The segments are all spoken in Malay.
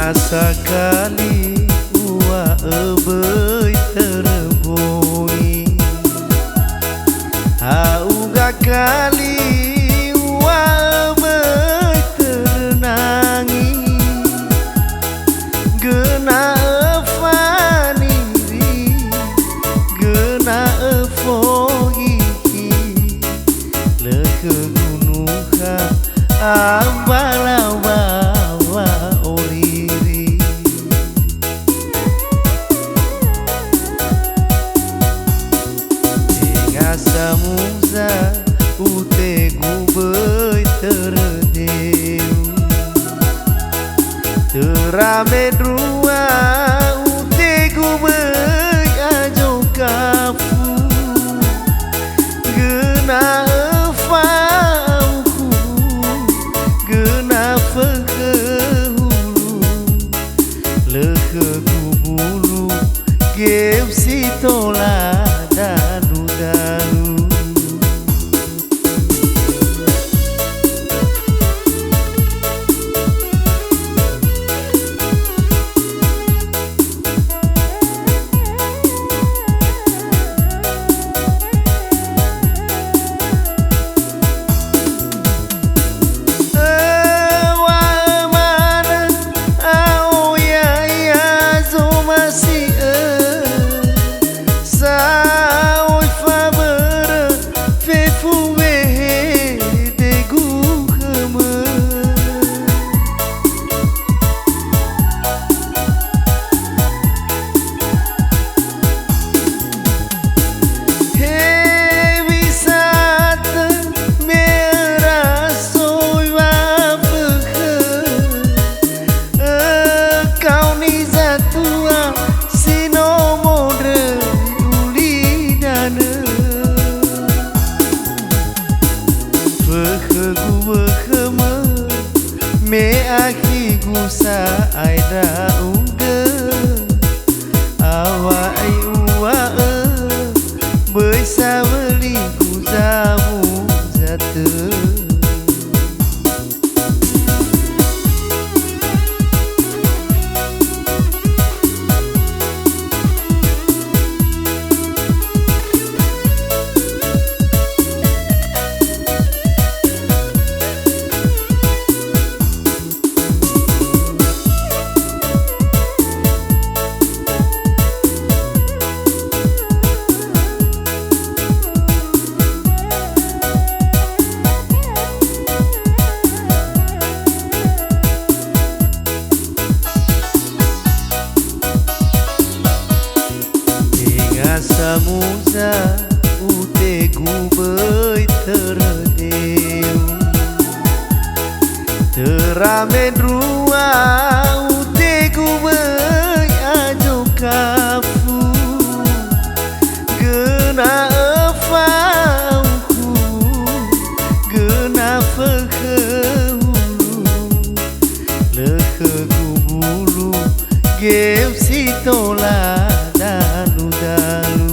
Sakali ua ebeuy teremboi auga kali ua ebeuy terenangi geuna evaniri geuna efohihi leke gunuha ambalawa Samuza ute gubeuy teredeu terame drua ute gubeuy ajo kafu geuna euku geuna fekehulu leke gubulu geu sitola dalu-dalu me aki gusa aida uge awa ai ua beuy sabeli guzamu zateu Samuza ute gubeuy teredeu terame drua ute gubeuy ajo kafu geuna euku geuna fekehulu leke gubulu geu sitola dalu-dalu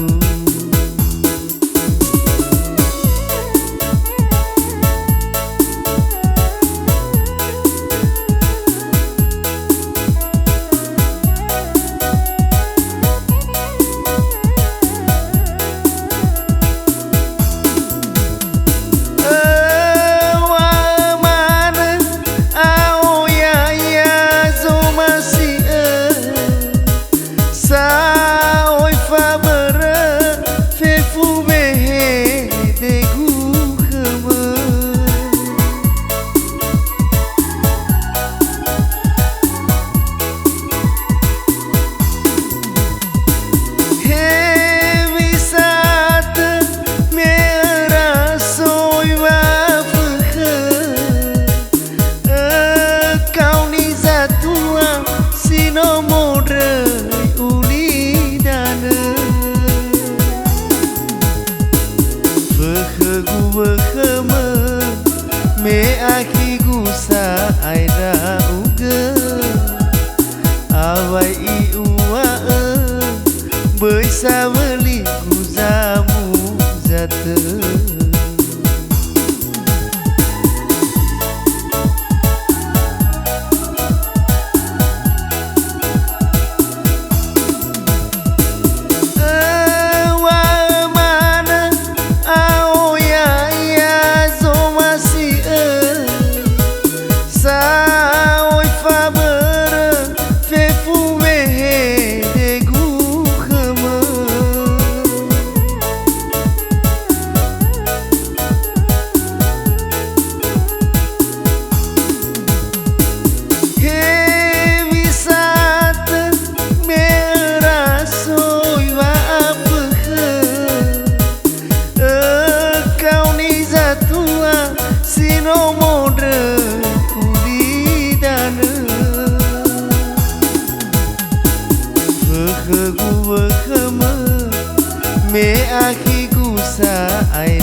me aki gusa aida uge awai i ua beuy sabeli guzamu zateu Khơ gu vơ khơ mơ mê a khi gu sa ai